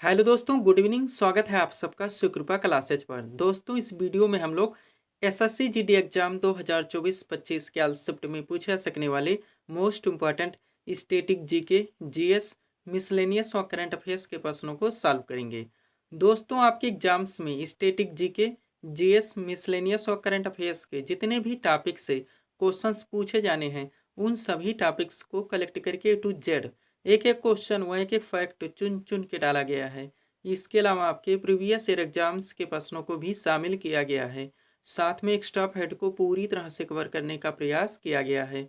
Hello दोस्तों, good evening. स्वागत है आप सबका सुकृपा क्लासेज पर। दोस्तों, इस वीडियो में हम लोग एसएससी जीडी एग्जाम 2024-25 के आज शिफ्ट में पूछे जा सकने वाले most important static GK, GS, miscellaneous और करंट अफेयर्स के प्रश्नों को सॉल्व करेंगे। दोस्तों, आपके एग्जाम्स में स्टैटिक जीके, जीएस, मिसलेनियस और करंट अफेयर्स के जितने भी टॉपिक से क्वेश्चंस पूछे जाने हैं, उन सभी टॉपिक्स को कलेक्ट करके टू जेड एक एक क्वेश्चन व एक एक फैक्ट चुन चुन के डाला गया है। इसके अलावा आपके प्रीवियस ईयर एग्जाम्स के प्रश्नों को भी शामिल किया गया है। साथ में एक्स्ट्रा फैक्ट को पूरी तरह से कवर करने का प्रयास किया गया है।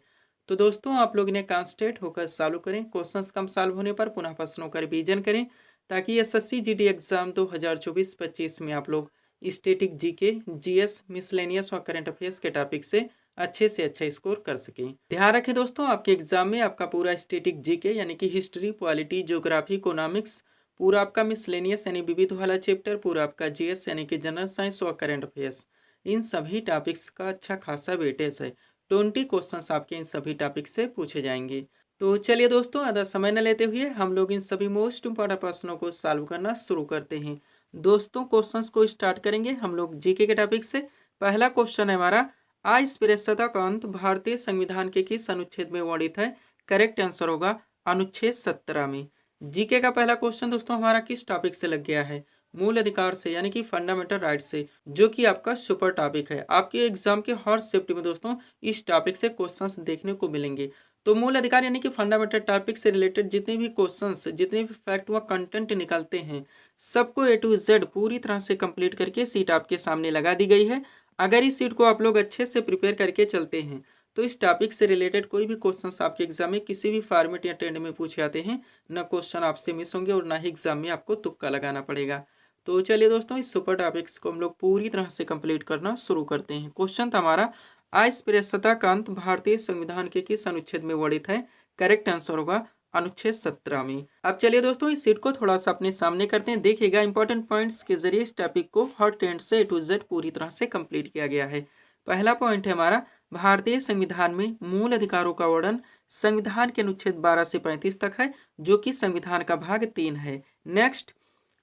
तो दोस्तों, आप लोग इन्हें कॉन्सेंट्रेट होकर सॉल्व करें। क्वेश्चंस कम सॉल्व होने पर पुनः प्रश्नों का रिवीजन करें, ताकि एसएससी जीडी एग्जाम 2024-25 में आप लोग स्टैटिक जीके, जीएस, मिसलेनियस और करंट अफेयर्स के टॉपिक से अच्छे से अच्छा स्कोर कर सकें। ध्यान रखें दोस्तों, आपके एग्जाम में आपका पूरा स्टैटिक जीके यानी कि हिस्ट्री, पॉलिटी, ज्योग्राफी, इकोनॉमिक्स, पूरा आपका मिसलेनियस यानी विविध वाला चैप्टर, पूरा आपका जीएस यानी कि जनरल साइंस और करंट अफेयर्स, इन सभी टॉपिक्स का अच्छा खासा वेटेज है। 20 क्वेश्चंस आपके इन सभी टॉपिक से पूछे जाएंगे। तो चलिए दोस्तों, ज़्यादा समय न लेते हुए हम लोग इन सभी मोस्ट इम्पॉर्टेंट प्रश्नों को सॉल्व करना शुरू करते हैं। दोस्तों, क्वेश्चंस को स्टार्ट करेंगे हम लोग जीके के टॉपिक से। पहला क्वेश्चन है हमारा, अस्पृश्यता का अंत भारतीय संविधान के किस अनुच्छेद में वर्णित है? करेक्ट आंसर होगा अनुच्छेद 17 में। जीके का पहला क्वेश्चन दोस्तों हमारा किस टॉपिक से लग गया है? मूल अधिकार से यानी कि फंडामेंटल राइट से, जो कि आपका सुपर टॉपिक है। आपके एग्जाम के हर शिफ्ट में दोस्तों इस टॉपिक से क्वेश्चंस देखने को मिलेंगे। तो मूल अधिकार यानी कि फंडामेंटल टॉपिक से रिलेटेड जितने भी क्वेश्चंस, जितने भी फैक्ट व कंटेंट निकलते हैं, सबको ए टू जेड पूरी तरह से कंप्लीट करके सीट आपके सामने लगा दी गई है। अगर इस सीट को आप लोग अच्छे से प्रिपेयर करके चलते हैं, तो इस टॉपिक से रिलेटेड कोई भी क्वेश्चंस आपके एग्जाम में किसी भी फॉर्मेट या ट्रेंड में पूछे जाते हैं, न क्वेश्चन आपसे मिस होंगे और ना ही एग्जाम में आपको तुक्का लगाना पड़ेगा। तो चलिए दोस्तों, इस सुपर टॉपिक्स को हम लोग पूरी तरह से कंप्लीट करना शुरू करते हैं। क्वेश्चन था हमारा, अस्पृश्यता का अंत भारतीय संविधान के किस अनुच्छेद में वर्णित है? करेक्ट आंसर होगा अनुच्छेद 17 में। अब चलिए दोस्तों, इस सीट को थोड़ा सा अपने सामने करते हैं। देखिएगा, इंपॉर्टेंट पॉइंट्स के जरिए इस टॉपिक को हर ट्रेंड से ए टू जेड पूरी तरह से कंप्लीट किया गया है। पहला पॉइंट है हमारा, भारतीय संविधान में मूल अधिकारों का वर्णन संविधान के अनुच्छेद 12 से 35 तक है, जो कि संविधान का भाग 3 है। नेक्स्ट,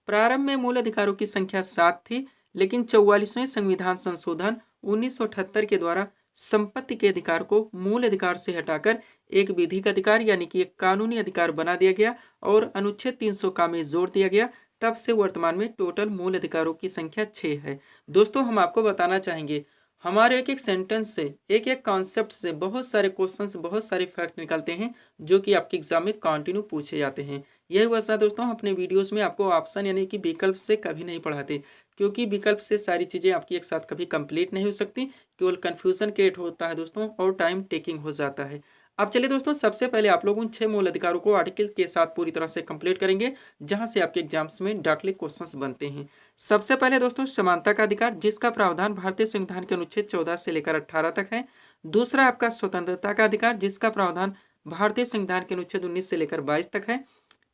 प्रारंभ में मूल अधिकारों की संख्या 7 थी, लेकिन 44वें संविधान संशोधन 1978 के द्वारा संपत्ति के अधिकार को मूल अधिकार से हटाकर एक विधिक अधिकार यानी कि एक कानूनी अधिकार बना दिया गया और अनुच्छेद 300 का में जोड़ दिया गया। तब से वर्तमान में टोटल मूल अधिकारों की संख्या 6 है। दोस्तों, हम आपको बताना चाहेंगे, हमारे एक एक सेंटेंस से, एक एक कॉन्सेप्ट से बहुत सारे क्वेश्चंस, बहुत सारे फैक्ट निकलते हैं, जो कि आपके एग्जाम में कंटिन्यू पूछे जाते हैं। यही वजह दोस्तों, हम अपने वीडियोस में आपको ऑप्शन यानी कि विकल्प से कभी नहीं पढ़ाते, क्योंकि विकल्प से सारी चीज़ें आपकी एक साथ कभी कंप्लीट नहीं हो सकती, केवल कन्फ्यूजन क्रिएट होता है दोस्तों, और टाइम टेकिंग हो जाता है। अब चलिए दोस्तों, सबसे पहले आप लोग उन 6 मूल अधिकारों को आर्टिकल के साथ पूरी तरह से कंप्लीट करेंगे, जहां से आपके एग्जाम्स में डायरेक्टली क्वेश्चंस बनते हैं। सबसे पहले दोस्तों, समानता का अधिकार, जिसका प्रावधान भारतीय संविधान के अनुच्छेद 14 से लेकर 18 तक है। दूसरा आपका स्वतंत्रता का अधिकार, जिसका प्रावधान भारतीय संविधान के अनुच्छेद 19 से लेकर 22 तक है।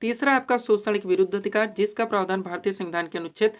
तीसरा आपका शोषण के विरुद्ध अधिकार, जिसका प्रावधान भारतीय संविधान के अनुच्छेद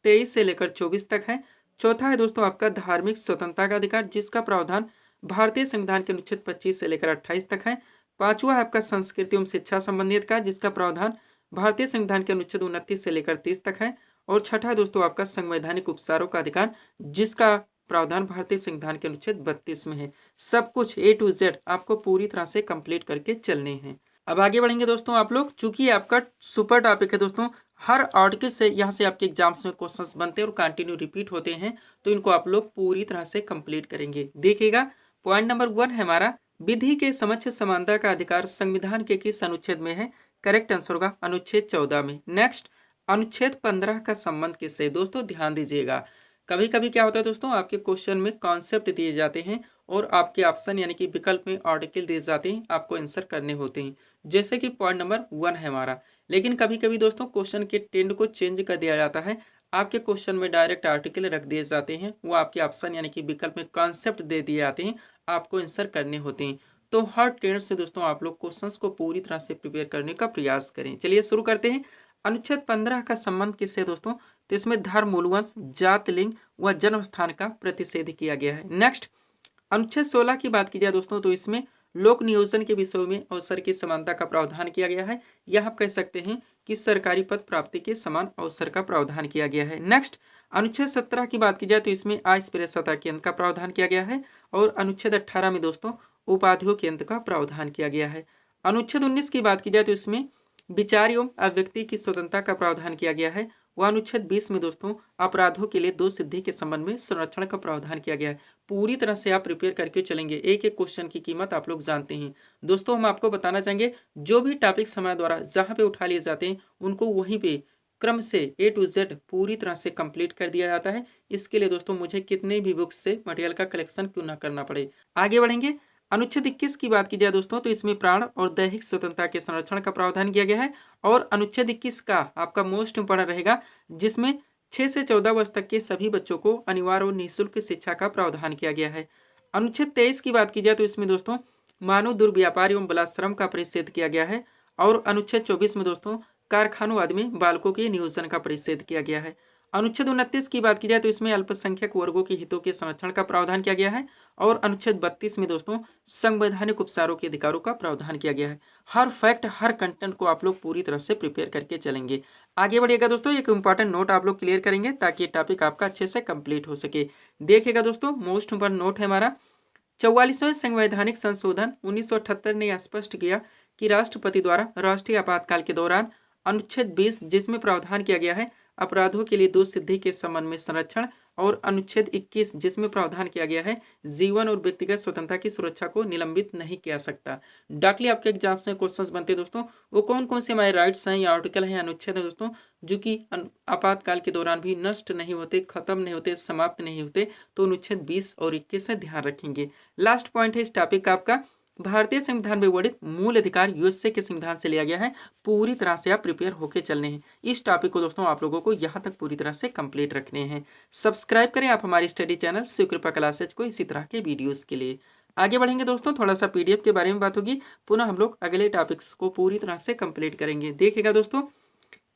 23 से लेकर 24 तक है। चौथा है दोस्तों आपका धार्मिक स्वतंत्रता का अधिकार, जिसका प्रावधान भारतीय संविधान के अनुच्छेद 25 से लेकर 28 तक है। पांचवा है आपका संस्कृति एवं शिक्षा संबंधी अधिकार, जिसका प्रावधान भारतीय संविधान के अनुच्छेद 29 से लेकर 30 तक है। और छठा है दोस्तों आपका संवैधानिक उपचारों का अधिकार, जिसका प्रावधान भारतीय संविधान के अनुच्छेद 32 में है। सब कुछ ए टू जेड आपको पूरी तरह से कंप्लीट करके चलने हैं। अब आगे बढ़ेंगे दोस्तों आप लोग, चूंकि आपका सुपर टॉपिक है दोस्तों, हर आर्टिकल से यहाँ से आपके एग्जाम्स में क्वेश्चंस बनते हैं और कंटिन्यू रिपीट होते हैं, तो इनको आप लोग पूरी तरह से कंप्लीट करेंगे। देखिएगा, पॉइंट नंबर 1 है हमारा, विधि के समक्ष समानता का अधिकार संविधान के किस अनुच्छेद में है? करेक्ट आंसर होगा अनुच्छेद 14 में। नेक्स्ट, अनुच्छेद 15 का संबंध किससे? दोस्तों ध्यान दीजिएगा, कभी कभी क्या होता है दोस्तों, आपके क्वेश्चन में कॉन्सेप्ट दिए जाते हैं और आपके ऑप्शन यानी कि विकल्प में आर्टिकल दिए जाते हैं, आपको आंसर करने होते हैं। जैसे कि पॉइंट नंबर 1 है हमारा, लेकिन कभी कभी दोस्तों क्वेश्चन के ट्रेंड को चेंज कर दिया जाता है। आपके क्वेश्चन में डायरेक्ट आर्टिकल रख दिए जाते हैं, वो आपके ऑप्शन यानी कि विकल्प में कॉन्सेप्ट दे दिए जाते हैं, आपको आंसर करने होते हैं। तो हर ट्रेंड से दोस्तों आप लोग क्वेश्चंस को पूरी तरह से प्रिपेयर करने का प्रयास करें। चलिए शुरू करते हैं। अनुच्छेद 15 का संबंध किससे दोस्तों? तो इसमें धर्म, मूलवंश, जात, लिंग व जन्म स्थान का प्रतिषेध किया गया है। नेक्स्ट, अनुच्छेद 16 की बात की जाए दोस्तों, तो इसमें लोक नियोजन के विषयों में अवसर की समानता का प्रावधान किया गया है, या आप कह सकते हैं कि सरकारी पद प्राप्ति के समान अवसर का प्रावधान किया गया है। नेक्स्ट, अनुच्छेद 17 की बात की जाए तो इसमें अस्पृश्यता के अंत का प्रावधान किया गया है, और अनुच्छेद 18 में दोस्तों उपाधियों के अंत का प्रावधान किया गया है। अनुच्छेद 19 की बात की जाए तो इसमें विचार एवं अभिव्यक्ति की स्वतंत्रता का प्रावधान किया गया है। वह अनुच्छेद 20 में दोस्तों अपराधों के लिए दो सिद्धि के संबंध में संरक्षण का प्रावधान किया गया है। पूरी तरह से आप प्रिपेयर करके चलेंगे, एक एक क्वेश्चन की कीमत आप लोग जानते हैं। दोस्तों हम आपको बताना चाहेंगे जो भी टॉपिक समय द्वारा जहाँ पे उठा लिए जाते हैं उनको वहीं पे क्रम से A to Z पूरी तरह से कंप्लीट कर दिया जाता है। इसके लिए दोस्तों मुझे कितने भी बुक्स से मटेरियल का कलेक्शन क्यों ना करना पड़े। आगे बढ़ेंगे, अनुच्छेद 21 की बात की जाए दोस्तों तो इसमें प्राण और दैहिक स्वतंत्रता के संरक्षण का प्रावधान किया गया है, और अनुच्छेद 21 का आपका मोस्ट इंपोर्टेंट रहेगा जिसमें 6 से 14 वर्ष तक के सभी बच्चों को अनिवार्य और निःशुल्क शिक्षा का प्रावधान किया गया है। अनुच्छेद 23 की बात की जाए तो इसमें दोस्तों मानव दुर्व्यापार एवं बलात्श्रम का परिच्छेद किया गया है, और अनुच्छेद 24 में दोस्तों कारखानों आदि में बालकों के नियोजन का परिच्छेद किया गया है। अनुच्छेद 29 की बात की जाए तो इसमें अल्पसंख्यक वर्गों के हितों के संरक्षण का प्रावधान किया गया है, और अनुच्छेद 32 में दोस्तों संवैधानिक उपचारों के अधिकारों का प्रावधान किया गया है। हर फैक्ट हर कंटेंट को आप लोग पूरी तरह से प्रिपेयर करके चलेंगे। आगे बढ़िएगा दोस्तों, एक इंपॉर्टेंट नोट आप लोग क्लियर करेंगे ताकि ये टॉपिक आपका अच्छे से कंप्लीट हो सके। देखिएगा दोस्तों, मोस्ट इंपॉर्टेंट नोट है हमारा 44वें संवैधानिक संशोधन 1978 ने स्पष्ट किया कि राष्ट्रपति द्वारा राष्ट्रीय आपातकाल के दौरान अनुच्छेद 20 जिसमें प्रावधान किया गया है अपराधों के लिए दो सिद्धि के संबंध में संरक्षण, और अनुच्छेद 21 जिसमें प्रावधान किया गया है जीवन और व्यक्तिगत स्वतंत्रता की सुरक्षा को निलंबित नहीं किया सकता। डायरेक्टली आपके एग्जाम्स में क्वेश्चंस बनते हैं दोस्तों, वो कौन कौन से हमारे राइट्स हैं या आर्टिकल हैं, अनुच्छेद है दोस्तों जो कि आपातकाल के दौरान भी नष्ट नहीं होते, खत्म नहीं होते, समाप्त नहीं होते, तो अनुच्छेद 20 और 21 से ध्यान रखेंगे। लास्ट पॉइंट है इस टॉपिक का आपका भारतीय संविधान में वर्णित मूल अधिकार यूएसए के संविधान से लिया गया है। पूरी तरह से आप प्रिपेयर होके चलने हैं। इस टॉपिक को दोस्तों आप लोगों को यहाँ तक पूरी तरह से कंप्लीट रखने हैं। सब्सक्राइब करें आप हमारी स्टडी चैनल शिवकृपा क्लासेज को इसी तरह के वीडियोस के लिए। आगे बढ़ेंगे दोस्तों, थोड़ा सा पीडीएफ के बारे में बात होगी, पुनः हम लोग अगले टॉपिक्स को पूरी तरह से कंप्लीट करेंगे। देखिएगा दोस्तों,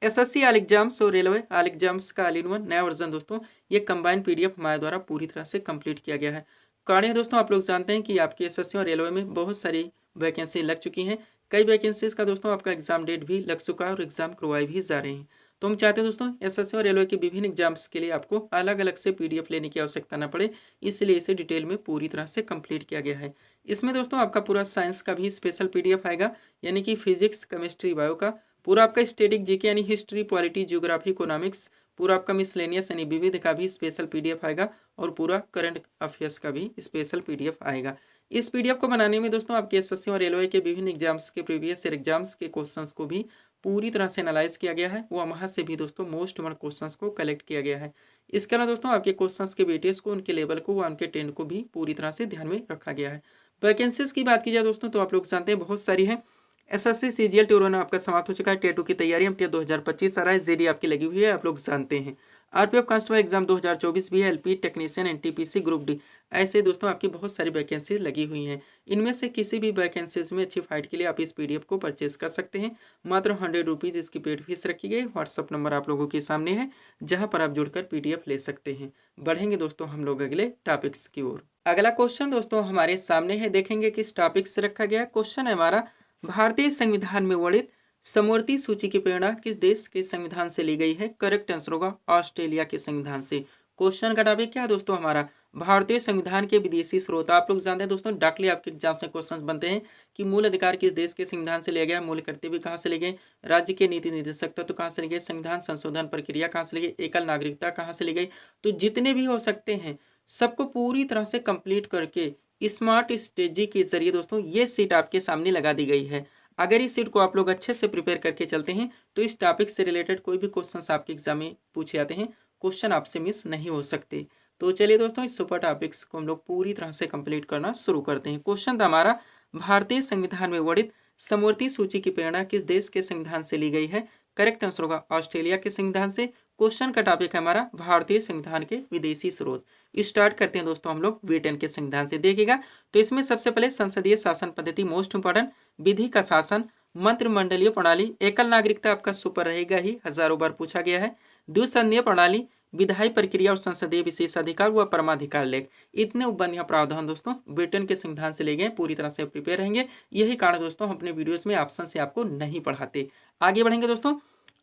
एसएससी ऑल एग्जाम्स और रेलवे ऑल एग्जाम्स का ऑल इन वन नया वर्जन दोस्तों ये कंबाइंड पीडीएफ हमारे द्वारा पूरी तरह से कंप्लीट किया गया है। कारण है दोस्तों, आप लोग जानते हैं कि आपके एसएससी और रेलवे में बहुत सारी वैकेंसी लग चुकी हैं। कई वैकेंसीज का दोस्तों आपका एग्जाम डेट भी लग चुका है और एग्जाम करवाए भी जा रहे हैं। तो हम चाहते हैं दोस्तों एसएससी और रेलवे के विभिन्न एग्जाम्स के लिए आपको अलग अलग से पीडीएफ लेने की आवश्यकता न पड़े, इसलिए इसे डिटेल में पूरी तरह से कंप्लीट किया गया है। इसमें दोस्तों आपका पूरा साइंस का भी स्पेशल पीडीएफ आएगा, यानी कि फिजिक्स, केमिस्ट्री, बायो का पूरा आपका स्टैटिक जीके यानी हिस्ट्री, पॉलिटी, जियोग्राफी, इकोनॉमिक्स, पूरा आपका मिसलेनियस यानी विविध का भी स्पेशल पीडीएफ आएगा, और पूरा करंट अफेयर्स का भी स्पेशल पीडीएफ आएगा। इस पीडीएफ को बनाने में दोस्तों आपके एसएससी और रेलवे के विभिन्न एग्जाम्स के प्रीवियस ईयर एग्जाम्स के क्वेश्चंस को भी पूरी तरह से एनालाइज किया गया है। वो वहाँ से भी दोस्तों मोस्ट वन क्वेश्चंस को कलेक्ट किया गया है। इसके अलावा दोस्तों आपके क्वेश्चंस के वेटेज को, उनके लेवल को व उनके टेंट को भी पूरी तरह से ध्यान में रखा गया है। वैकेंसीज की बात की जाए दोस्तों तो आप लोग जानते हैं बहुत सारी है। एसएससी सीजीएल टी1 आपका समाप्त हो चुका है। टेटू की तैयारी हम 2025 आ रहा है। जेडी आपकी लगी हुई है, आप लोग जानते हैं। आरपीएफ कांस्टेबल एग्जाम 2024 भी है। LP technician, NTPC, group D, ऐसे दोस्तों आपकी बहुत सारी वैकेंसी लगी हुई हैं। इनमें से किसी भी वैकेंसीज में अच्छी फाइट के लिए आप इस पीडीएफ को परचेज कर सकते हैं। मात्र 100 रुपीज़ इसकी पेड फीस रखी गई। व्हाट्सअप नंबर आप लोगों के सामने है जहां पर आप जुड़कर पीडीएफ ले सकते हैं। बढ़ेंगे दोस्तों हम लोग अगले टॉपिक्स की ओर। अगला क्वेश्चन दोस्तों हमारे सामने है, देखेंगे किस टॉपिक से रखा गया। क्वेश्चन है हमारा, भारतीय संविधान में वर्णित समवर्ती सूची की प्रेरणा किस देश के संविधान से ली गई है। करेक्ट आंसर होगा ऑस्ट्रेलिया के संविधान से। क्वेश्चन का टॉपिक क्या है दोस्तों हमारा, भारतीय संविधान के विदेशी स्रोत। आप लोग जानते हैं दोस्तों डाकली आपके एग्जाम से क्वेश्चंस बनते हैं कि मूल अधिकार किस देश के संविधान से लिया गया, मूल कर्तव्य कहाँ से लिए गए, राज्य के नीति निर्देशक तत्व कहाँ से लिए गए, संविधान संशोधन प्रक्रिया कहाँ से ली गई, एकल नागरिकता कहाँ से ली गई। तो जितने भी हो सकते हैं सबको पूरी तरह से कंप्लीट करके स्मार्ट स्ट्रेटजी के जरिए दोस्तों ये सीट आपके सामने लगा दी गई है। अगर इस सीट को आप लोग अच्छे से प्रिपेयर करके चलते हैं तो इस टॉपिक से रिलेटेड कोई भी क्वेश्चंस आपके एग्जाम में पूछे जाते हैं, क्वेश्चन आपसे मिस नहीं हो सकते। तो चलिए दोस्तों इस सुपर टॉपिक्स को हम लोग पूरी तरह से कंप्लीट करना शुरू करते हैं। क्वेश्चन था हमारा, भारतीय संविधान में वर्णित समवर्ती सूची की प्रेरणा किस देश के संविधान से ली गई है। करेक्ट आंसर होगा ऑस्ट्रेलिया के संविधान से। क्वेश्चन का टॉपिक है हमारा भारतीय संविधान के विदेशी स्रोत। स्टार्ट करते हैं दोस्तों हम लोग ब्रिटेन के संविधान से। देखिएगा तो इसमें सबसे पहले संसदीय शासन पद्धति मोस्ट इंपॉर्टेंट, विधि का शासन, मंत्रिमंडलीय प्रणाली, एकल नागरिकता आपका सुपर रहेगा ही, हजारों बार पूछा गया है, द्विसंघीय प्रणाली, विधायी प्रक्रिया और संसदीय विशेषाधिकार व परमाधिकार लेख, इतने उपबंध या प्रावधान दोस्तों ब्रिटेन के संविधान से ले गए। पूरी तरह से प्रिपेयर रहेंगे। यही कारण दोस्तों हम अपने वीडियोस में ऑप्शन से आपको नहीं पढ़ाते। आगे बढ़ेंगे दोस्तों,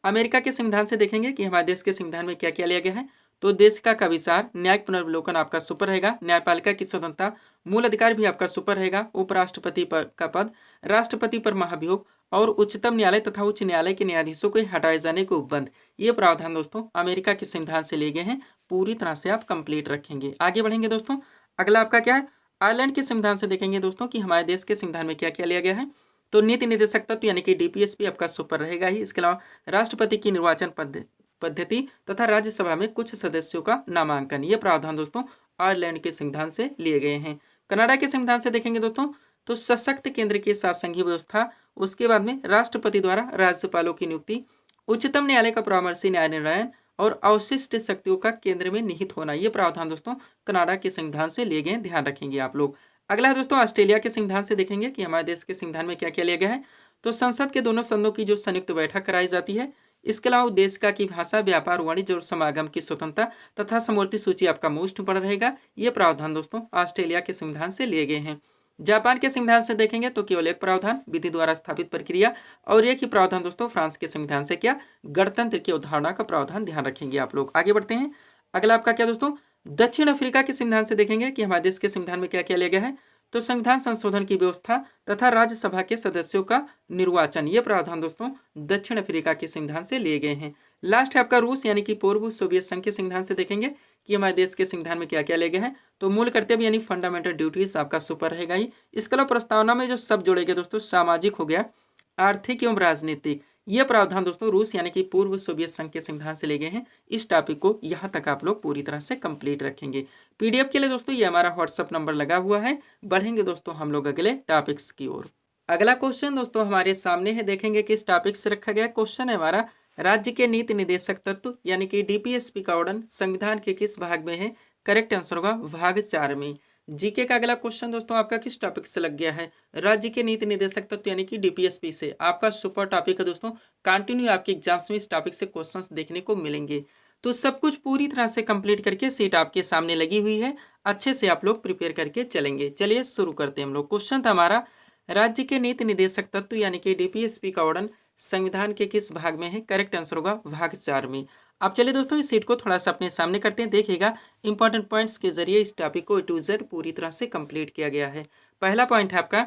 अमेरिका के संविधान से देखेंगे कि हमारे देश के संविधान में क्या क्या लिया गया है। तो देश का विचार, न्यायिक पुनर्विलोकन आपका सुपर रहेगा, न्यायपालिका की स्वतंत्रता, मूल अधिकार भी आपका सुपर रहेगा, उपराष्ट्रपति का पद, राष्ट्रपति पर महाभियोग और उच्चतम न्यायालय तथा उच्च न्यायालय के न्यायाधीशों के हटाए जाने को उपबंध, ये प्रावधान दोस्तों अमेरिका के संविधान से लिए गए हैं। पूरी तरह से आप कंप्लीट रखेंगे। आगे बढ़ेंगे दोस्तों, अगला आपका क्या है, आयरलैंड के संविधान से देखेंगे दोस्तों कि हमारे देश के संविधान में क्या क्या लिया गया है। तो नीति निर्देशक तत्व यानी कि डीपीएस भी आपका सुपर रहेगा ही। इसके अलावा राष्ट्रपति की निर्वाचन पद्धति तथा राज्यसभा में कुछ सदस्यों का नामांकन, ये प्रावधान दोस्तों आयरलैंड के संविधान से लिए गए हैं। कनाडा के संविधान से देखेंगे दोस्तों तो सशक्त केंद्र के साथ संघीय व्यवस्था, उसके बाद में राष्ट्रपति द्वारा राज्यपालों की नियुक्ति, उच्चतम न्यायालय का परामर्शी न्याय निर्णय और अवशिष्ट शक्तियों का केंद्र में निहित होना, ये प्रावधान दोस्तों कनाडा के संविधान से लिए गए, ध्यान रखेंगे आप लोग। अगला है दोस्तों ऑस्ट्रेलिया के संविधान से देखेंगे कि हमारे देश के संविधान में क्या क्या लिया गया है। तो संसद के दोनों सदनों की जो संयुक्त बैठक कराई जाती है। इसके अलावा देश का की भाषा, व्यापार, वाणिज्य और समागम की स्वतंत्रता तथा समवर्ती सूची आपका मोस्ट पर रहेगा। ये प्रावधान दोस्तों ऑस्ट्रेलिया के संविधान से लिए गए हैं। जापान के संविधान से देखेंगे तो केवल एक प्रावधान, विधि द्वारा स्थापित प्रक्रिया, और एक ही प्रावधान दोस्तों फ्रांस के संविधान से क्या, गणतंत्र की अवधारणा का प्रावधान, ध्यान रखेंगे आप लोग। आगे बढ़ते हैं, अगला आपका क्या दोस्तों, दक्षिण अफ्रीका के संविधान से देखेंगे कि हमारे देश के संविधान में क्या क्या लिया गया है। तो संविधान संशोधन की व्यवस्था तथा राज्यसभा के सदस्यों का निर्वाचन, ये प्रावधान दोस्तों दक्षिण अफ्रीका के संविधान से लिए गए हैं। लास्ट है आपका रूस यानी कि पूर्व सोवियत संघ के संविधान से देखेंगे कि हमारे देश के संविधान में क्या क्या ले गए हैं। तो मूल कर्तव्य यानी फंडामेंटल ड्यूटीज आपका सुपर रहेगा ही। इसके अलावा प्रस्तावना में जो सब जोड़े गए दोस्तों, सामाजिक हो गया, आर्थिक एवं राजनीतिक, ये प्रावधान दोस्तों रूस यानी कि पूर्व सोवियत संघ के संविधान से ले गए हैं। इस टॉपिक को यहाँ तक आप लोग पूरी तरह से कंप्लीट रखेंगे। पीडीएफ के लिए दोस्तों ये हमारा व्हाट्सअप नंबर लगा हुआ है। बढ़ेंगे दोस्तों हम लोग अगले टॉपिक्स की ओर। अगला क्वेश्चन दोस्तों हमारे सामने है, देखेंगे किस टॉपिक से रखा गया। क्वेश्चन है हमारा, राज्य के नीति निदेशक तत्व यानी कि डीपीएसपी का वर्णन संविधान के किस भाग में है। करेक्ट आंसर होगा भाग 4 में। जीके का अगला क्वेश्चन दोस्तों आपका किस टॉपिक से लग गया है, राज्य के नीति निदेशक तत्व यानी कि डीपीएसपी से। आपका सुपर टॉपिक है दोस्तों, कंटिन्यू आपके एग्जाम्स में इस टॉपिक से क्वेश्चंस देखने को मिलेंगे। तो सब कुछ पूरी तरह से कंप्लीट करके सीट आपके सामने लगी हुई है, अच्छे से आप लोग प्रिपेयर करके चलेंगे। चलिए शुरू करते हैं हम लोग। क्वेश्चन था हमारा, राज्य के नीति निदेशक तत्व यानी कि डीपीएसपी का वर्णन संविधान के किस भाग में है। करेक्ट आंसर होगा भाग 4 में। अब चलिए दोस्तों इस सीट को थोड़ा सा अपने सामने करते हैं। देखिएगा इंपॉर्टेंट पॉइंट्स के जरिए इस टॉपिक को A to Z पूरी तरह से कंप्लीट किया गया है। पहला पॉइंट है आपका,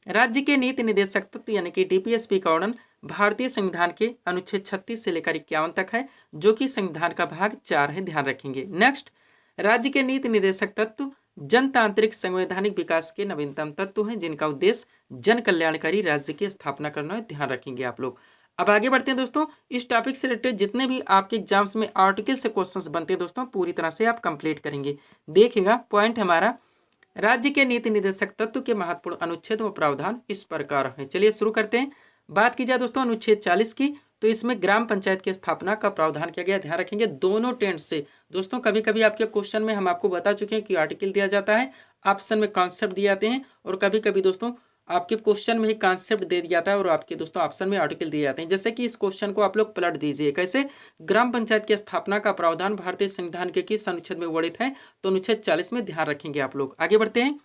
राज्य के नीति निदेशक तत्व यानी कि डीपीएसपी का वर्णन भारतीय संविधान के अनुच्छेद 36 से लेकर 51 तक है, जो कि संविधान का भाग 4 है, ध्यान रखेंगे। नेक्स्ट, राज्य के नीति निदेशक तत्व जनतांत्रिक संवैधानिक विकास के नवीनतम तत्व हैं, जिनका उद्देश्य जन कल्याणकारी राज्य की स्थापना करना है, ध्यान रखेंगे आप लोग। अब आगे बढ़ते हैं दोस्तों, इस टॉपिक से रिलेटेड जितने भी आपके एग्जाम्स में आर्टिकल से क्वेश्चंस बनते हैं दोस्तों पूरी तरह से आप कंप्लीट करेंगे। देखिएगा पॉइंट हमारा, राज्य के नीति निदेशक तत्व के महत्वपूर्ण अनुच्छेद व प्रावधान इस प्रकार है। चलिए शुरू करते हैं। बात की जाए दोस्तों अनुच्छेद 40 की, तो इसमें ग्राम पंचायत की स्थापना का प्रावधान किया गया, ध्यान रखेंगे दोनों टेंस से। दोस्तों कभी कभी आपके क्वेश्चन में हम आपको बता चुके हैं कि आर्टिकल दिया जाता है, ऑप्शन में कॉन्सेप्ट दिए जाते हैं, और कभी कभी दोस्तों आपके क्वेश्चन में ही कॉन्सेप्ट दे दिया जाता है और आपके दोस्तों ऑप्शन में आर्टिकल दिए जाते हैं। जैसे कि इस क्वेश्चन को आप लोग पलट दीजिए, कैसे, ग्राम पंचायत की स्थापना का प्रावधान भारतीय संविधान के किस अनुच्छेद में वर्णित है। तो अनुच्छेद 40 में, ध्यान रखेंगे आप लोग। आगे बढ़ते हैं,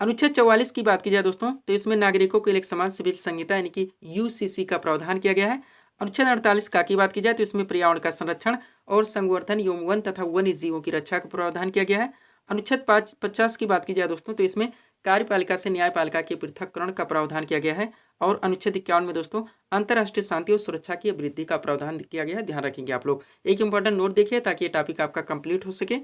अनुच्छेद 44 की बात की जाए दोस्तों, तो इसमें नागरिकों के लिए एक समान सिविल संहिता यानी कि यूसीसी का प्रावधान किया गया है। अनुच्छेद 48 का की बात की जाए तो इसमें पर्यावरण का संरक्षण और संवर्धन एवं वन तथा वन्य जीवों की रक्षा का प्रावधान किया गया है। अनुच्छेद 50 की बात की जाए दोस्तों, तो इसमें कार्यपालिका से न्यायपालिका के पृथककरण का प्रावधान किया गया है। और अनुच्छेद 51 में दोस्तों अंतर्राष्ट्रीय शांति और सुरक्षा की वृद्धि का प्रावधान किया गया है, ध्यान रखेंगे आप लोग। एक इंपॉर्टेंट नोट देखिए ताकि ये टॉपिक आपका कंप्लीट हो सके।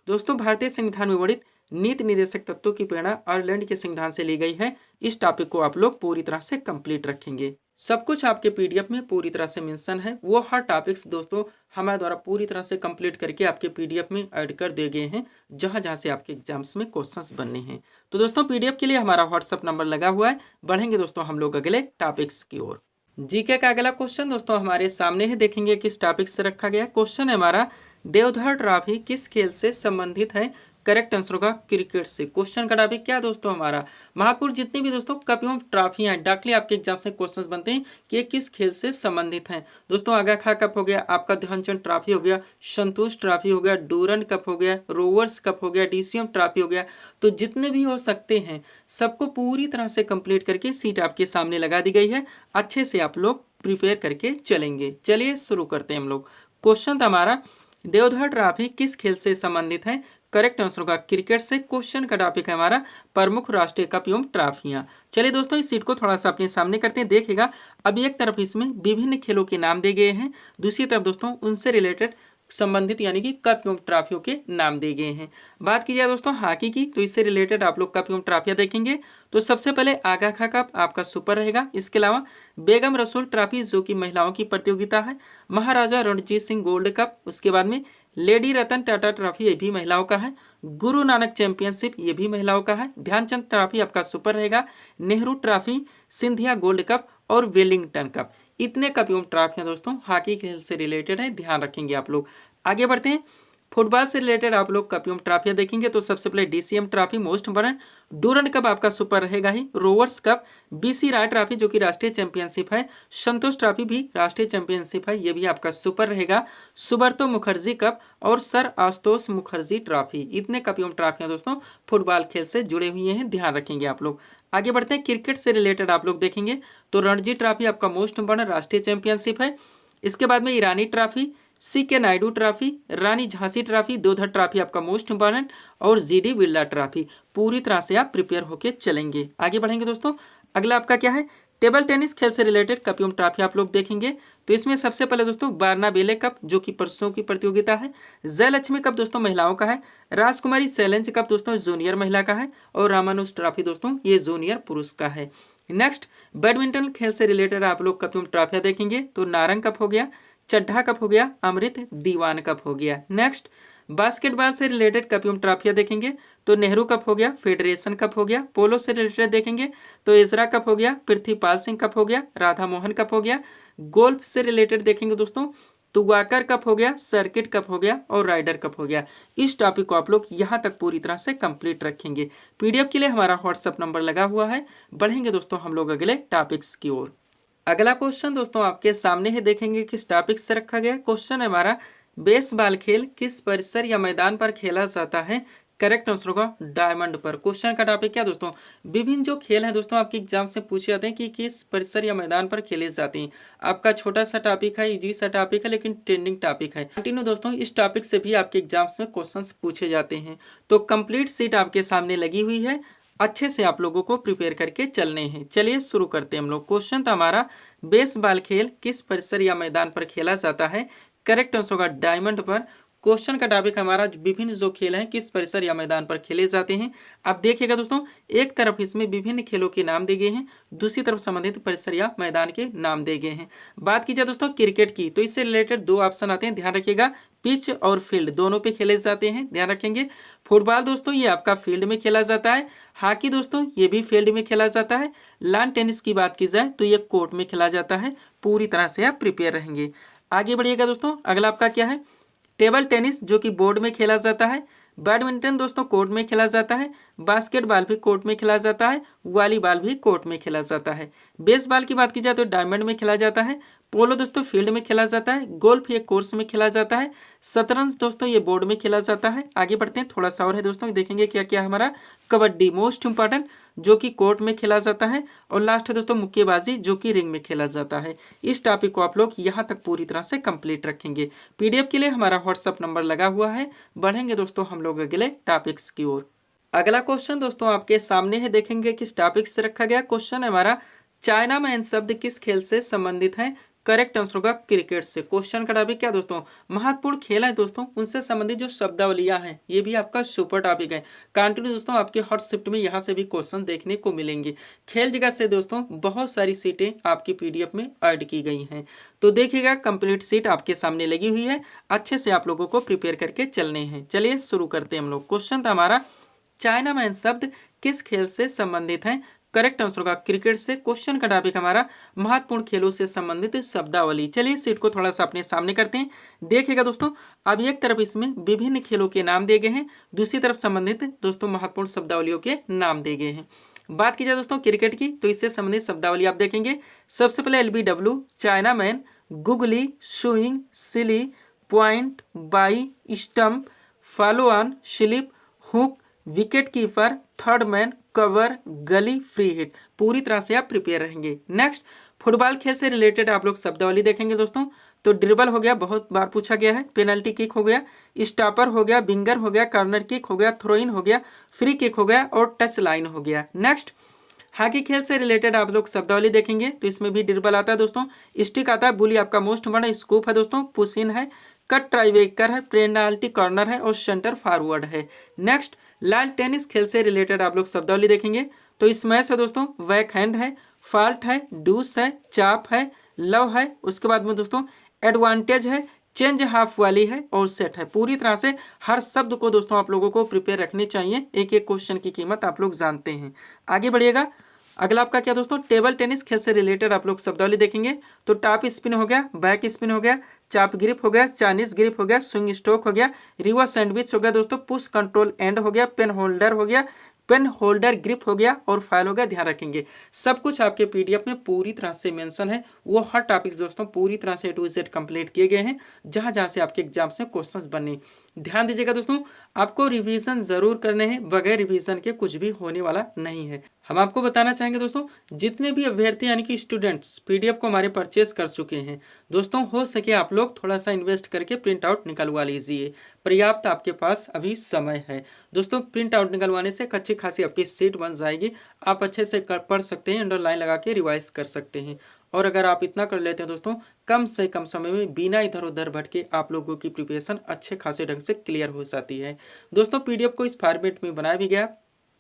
दोस्तों भारतीय संविधान में वर्णित नीति निदेशक तत्वों की प्रेरणा आयरलैंड के संविधान से ली गई है। इस टॉपिक को आप लोग पूरी तरह से कंप्लीट रखेंगे। सब कुछ आपके पीडीएफ में पूरी तरह से मेंशन है, वो हर टॉपिक्स दोस्तों हमारे द्वारा पूरी तरह से कंप्लीट करके आपके पीडीएफ में ऐड कर दिए गए हैं, जहां जहां से आपके एग्जाम्स में क्वेश्चंस बनने हैं। तो दोस्तों पीडीएफ के लिए हमारा व्हाट्सअप नंबर लगा हुआ है। बढ़ेंगे दोस्तों हम लोग अगले टॉपिक्स की ओर। जीके का अगला क्वेश्चन दोस्तों हमारे सामने है, देखेंगे किस टॉपिक से रखा गया। क्वेश्चन है हमारा, देवधर ट्रॉफी किस खेल से संबंधित है। करेक्ट आंसर होगा क्रिकेट से। क्वेश्चन का टॉपिक क्या है दोस्तों हमारा, महत्वपूर्ण जितनी भी दोस्तों कप एवं ट्रॉफियां हैं डाकली आपके एग्जाम से क्वेश्चंस बनते हैं कि ये किस खेल से संबंधित हैं। दोस्तों आगा खा कप हो गया, आपका ध्यानचंद ट्रॉफी हो गया, संतोष ट्रॉफी हो गया, डूरंड कप हो गया, रोवर्स कप हो गया, डीसीएम ट्रॉफी हो गया। तो जितने भी हो सकते हैं सबको पूरी तरह से कंप्लीट करके सीट आपके सामने लगा दी गई है। अच्छे से आप लोग प्रिपेयर करके चलेंगे। चलिए शुरू करते हैं हम लोग। क्वेश्चन था हमारा, देवधर ट्रॉफी किस खेल से संबंधित है। करेक्ट आंसर होगा क्रिकेट से। क्वेश्चन का टॉपिक है हमारा प्रमुख राष्ट्रीय कप एवं ट्रॉफियां। चलिए दोस्तों इस सीट को थोड़ा सा अपने सामने करते हैं। देखिएगा अभी एक तरफ इसमें विभिन्न खेलों के नाम दिए गए हैं, दूसरी तरफ दोस्तों उनसे रिलेटेड संबंधित यानी कि कप एवं ट्रॉफियों के नाम दिए गए हैं। बात की जाए दोस्तों हॉकी की, तो इससे रिलेटेड आप लोग कप एवं ट्रॉफियां देखेंगे। तो सबसे पहले आगा खा कप आपका सुपर रहेगा। इसके अलावा बेगम रसूल ट्रॉफी जो कि महिलाओं की प्रतियोगिता है, महाराजा रणजीत सिंह गोल्ड कप, उसके बाद में लेडी रतन टाटा ट्रॉफी ये भी महिलाओं का है, गुरु नानक चैंपियनशिप ये भी महिलाओं का है, ध्यानचंद ट्रॉफी आपका सुपर रहेगा, Nehru trophy, Scindia gold cup और वेलिंगटन कप। इतने कप एवं ट्रॉफियां दोस्तों हॉकी खेल से रिलेटेड है, ध्यान रखेंगे आप लोग। आगे बढ़ते हैं, फुटबॉल से रिलेटेड आप लोग कप एवं ट्रॉफियां देखेंगे। तो सबसे पहले DCM trophy most important, Durand cup आपका सुपर रहेगा ही, रोवर्स कप, बीसी राय ट्रॉफी जो कि राष्ट्रीय चैंपियनशिप है, संतोष ट्रॉफी भी राष्ट्रीय चैंपियनशिप है, ये भी आपका सुपर रहेगा, सुब्रतो मुखर्जी कप और सर आशुतोष मुखर्जी ट्रॉफी। इतने कप एवं ट्रॉफियां दोस्तों फुटबॉल खेल से जुड़े हुए हैं, ध्यान रखेंगे आप लोग। आगे बढ़ते हैं, क्रिकेट से रिलेटेड आप लोग देखेंगे तो रणजी ट्रॉफी आपका मोस्ट इंपोर्टेंट राष्ट्रीय चैंपियनशिप है। इसके बाद में ईरानी ट्रॉफी, सीके नायडू ट्रॉफी, रानी झांसी ट्रॉफी, देवधर ट्रॉफी आपका मोस्ट इंपोर्टेंट और जीडी बिरला ट्रॉफी। पूरी तरह से आप प्रिपेयर होकर चलेंगे। आगे बढ़ेंगे दोस्तों, अगला आपका क्या है, टेबल टेनिस खेल से रिलेटेड कप एवं ट्रॉफी आप लोग देखेंगे। तो इसमें सबसे पहले दोस्तों बारना बेले कप जो कि पुरुषों की प्रतियोगिता है, जयलक्ष्मी कप दोस्तों महिलाओं का है, राजकुमारी चैलेंज कप दोस्तों जूनियर महिला का है और रामानुज ट्रॉफी दोस्तों ये जूनियर पुरुष का है। नेक्स्ट बैडमिंटन खेल से रिलेटेड आप लोग कप एवं ट्रॉफियां देखेंगे। तो नारंग कप हो गया, चड्ढा कप हो गया, अमृत दीवान कप हो गया। नेक्स्ट बास्केटबॉल से रिलेटेड कप एवं ट्रॉफियां देखेंगे। तो नेहरू कप हो गया, फेडरेशन कप हो गया, पोलो से रिलेटेड देखेंगे तो इजरा कप हो गया, पृथ्वीपाल सिंह कप हो गया, राधा मोहन कप हो गया। गोल्फ से रिलेटेड देखेंगे दोस्तों तो वाकर कप हो गया, सर्किट कप हो गया और राइडर कप हो गया। इस टॉपिक को आप लोग यहाँ तक पूरी तरह से कंप्लीट रखेंगे। पीडीएफ के लिए हमारा व्हाट्सएप नंबर लगा हुआ है। बढ़ेंगे दोस्तों हम लोग अगले टॉपिक्स की ओर। अगला क्वेश्चन दोस्तों आपके सामने ही देखेंगे किस टॉपिक से रखा गया। क्वेश्चन है हमारा, बेसबॉल खेल किस परिसर या मैदान पर खेला जाता है। करेक्ट आंसर होगा डायमंड पर। क्वेश्चन का टॉपिक क्या दोस्तों, विभिन्न जो खेल है दोस्तों आपके एग्जाम से पूछे जाते हैं कि किस परिसर या मैदान पर खेले जाते हैं। आपका छोटा सा टॉपिक है, इजी सा टॉपिक है, लेकिन ट्रेंडिंग टॉपिक है। कंटिन्यू दोस्तों इस टॉपिक से भी आपके एग्जाम्स में क्वेश्चंस पूछे जाते हैं। तो कंप्लीट सीट आपके सामने लगी हुई है, अच्छे से आप लोगों को प्रिपेयर करके चलने हैं। चलिए शुरू करते हैं हम लोग। क्वेश्चन था हमारा, बेसबॉल खेल किस परिसर या मैदान पर खेला जाता है। करेक्ट आंसर होगा डायमंड पर। क्वेश्चन का टॉपिक हमारा विभिन्न जो खेल हैं किस परिसर या मैदान पर खेले जाते हैं। आप देखिएगा दोस्तों एक तरफ इसमें विभिन्न खेलों के नाम दिए गए हैं, दूसरी तरफ संबंधित परिसर या मैदान के नाम दिए गए हैं। बात की जाए दोस्तों क्रिकेट की, तो इससे रिलेटेड दो ऑप्शन आते हैं, ध्यान रखिएगा। पिच और फील्ड दोनों पे खेले जाते हैं, ध्यान रखेंगे। फुटबॉल दोस्तों ये आपका फील्ड में खेला जाता है। हॉकी दोस्तों ये भी फील्ड में खेला जाता है। लॉन टेनिस की बात की जाए तो ये कोर्ट में खेला जाता है। पूरी तरह से आप प्रिपेयर रहेंगे। आगे बढ़िएगा दोस्तों, अगला आपका क्या है, टेबल टेनिस जो कि बोर्ड में खेला जाता है। बैडमिंटन दोस्तों कोर्ट में खेला जाता है। बास्केटबॉल भी कोर्ट में खेला जाता है। वॉलीबॉल भी कोर्ट में खेला जाता है। बेसबॉल की बात की जाए तो डायमंड में खेला जाता है। पोलो दोस्तों फील्ड में खेला जाता है। गोल्फ ये कोर्स में खेला जाता है। शतरंज दोस्तों ये बोर्ड में खेला जाता है। आगे बढ़ते हैं, थोड़ा सा और है दोस्तों, देखेंगे क्या क्या हमारा। कबड्डी मोस्ट इंपॉर्टेंट जो कि कोर्ट में खेला जाता है। और लास्ट है दोस्तों मुक्केबाजी जो कि रिंग में खेला जाता है। इस टॉपिक को आप लोग यहाँ तक पूरी तरह से कंप्लीट रखेंगे। पीडीएफ के लिए हमारा व्हाट्सएप नंबर लगा हुआ है। बढ़ेंगे दोस्तों हम लोग अगले टॉपिक्स की ओर। अगला क्वेश्चन दोस्तों आपके सामने है, देखेंगे किस टॉपिक से रखा गया। क्वेश्चन है हमारा, चाइना मैन शब्द किस खेल से संबंधित है। करेक्ट आंसर होगा क्रिकेट से। क्वेश्चन का टॉपिक क्या दोस्तों, महत्वपूर्ण खेल है दोस्तों उनसे संबंधित जो शब्दावलियां हैं, ये भी आपका सुपर टॉपिक है। कंटिन्यू दोस्तों आपके हॉट शिफ्ट में यहाँ से भी क्वेश्चन देखने को मिलेंगे। खेल जगह से दोस्तों बहुत सारी सीटें आपकी पीडीएफ में ऐड की गई हैं। तो देखिएगा कंप्लीट सीट आपके सामने लगी हुई है, अच्छे से आप लोगों को प्रिपेयर करके चलने हैं। चलिए शुरू करते हैं हम लोग। क्वेश्चन था हमारा, चाइना मैन शब्द किस खेल से संबंधित है। करेक्ट आंसर होगा क्रिकेट से। क्वेश्चन का टॉपिक हमारा महत्वपूर्ण खेलों से संबंधित शब्दावली। चलिए सीट को थोड़ा सा अपने सामने करते हैं। देखिएगा दोस्तों, अब एक तरफ इसमें विभिन्न खेलों के नाम दिए गए हैं, दूसरी तरफ संबंधित दोस्तों महत्वपूर्ण शब्दावलियों के नाम दिए गए हैं। बात की जाए दोस्तों क्रिकेट की, तो इससे संबंधित शब्दावली आप देखेंगे। सबसे पहले LBW, China man, googly, swing, silly, point, by, stump, follow on, slip, hook, wicket keeper, third man, cover, गली, फ्री हिट। पूरी तरह से आप प्रिपेयर रहेंगे। नेक्स्ट, फुटबॉल खेल से रिलेटेड आप लोग शब्दावली देखेंगे दोस्तों। तो ड्रिबल हो गया, बहुत बार पूछा गया है। पेनल्टी किक हो गया, स्टॉपर हो गया, विंगर हो गया, कॉर्नर किक हो गया, थ्रो इन हो गया, फ्री किक हो गया और टच लाइन हो गया। नेक्स्ट, हॉकी खेल से रिलेटेड आप लोग शब्दावली देखेंगे। तो इसमें भी ड्रिबल आता है दोस्तों, स्टिक आता है, बुली आपका मोस्ट बड़ा, स्कूप है दोस्तों, पुश इन है, कट ट्राइवेकर है, पेनाल्टी कॉर्नर है और सेंटर फॉरवर्ड है। नेक्स्ट, लाल टेनिस खेल से रिलेटेड आप लोग शब्दावली देखेंगे। तो स्मैश है दोस्तों, बैक हैंड है, फॉल्ट है, डूस है, चाप है, लव है, उसके बाद में दोस्तों एडवांटेज है, चेंज हाफ वाली है और सेट है। पूरी तरह से हर शब्द को दोस्तों आप लोगों को प्रिपेयर रखने चाहिए। एक एक क्वेश्चन की कीमत आप लोग जानते हैं। आगे बढ़िएगा। अगला आपका क्या दोस्तों, टेबल टेनिस खेल से रिलेटेड आप लोग शब्दावली देखेंगे। तो टॉप स्पिन हो गया, बैक स्पिन हो गया, चाप ग्रिप हो गया, चाइनीज ग्रिप हो गया, स्विंग स्ट्रोक हो गया, रिवर्स सैंडविच हो गया दोस्तों, पुश कंट्रोल एंड हो गया, पेन होल्डर हो गया, पेन होल्डर ग्रिप हो गया और फाइल हो गया। ध्यान रखेंगे सब कुछ आपके PDF में पूरी तरह से मेंशन है। वो हर टॉपिक्स दोस्तों पूरी तरह से A to Z कंप्लीट किए गए हैं, जहां जहां से आपके एग्जाम से क्वेश्चंस बने। ध्यान दीजिएगा दोस्तों, आपको रिवीजन जरूर करने हैं, बगैर रिवीजन के कुछ भी होने वाला नहीं है। हम आपको बताना चाहेंगे दोस्तों, जितने भी अभ्यर्थी यानी कि स्टूडेंट्स PDF को हमारे परचेस कर चुके हैं दोस्तों, हो सके आप लोग थोड़ा सा इन्वेस्ट करके प्रिंट आउट निकलवा लीजिए। पर्याप्त आपके पास अभी समय है दोस्तों। प्रिंट आउट निकलवाने से अच्छी खासी आपकी सीट बन जाएगी, आप अच्छे से पढ़ सकते हैं, अंडरलाइन लगा के रिवाइज कर सकते हैं। और अगर आप इतना कर लेते हैं दोस्तों, कम से कम समय में बिना इधर उधर भटके आप लोगों की प्रिपरेशन अच्छे खासे ढंग से क्लियर हो जाती है दोस्तों। PDF को इस फॉर्मेट में बनाया भी गया,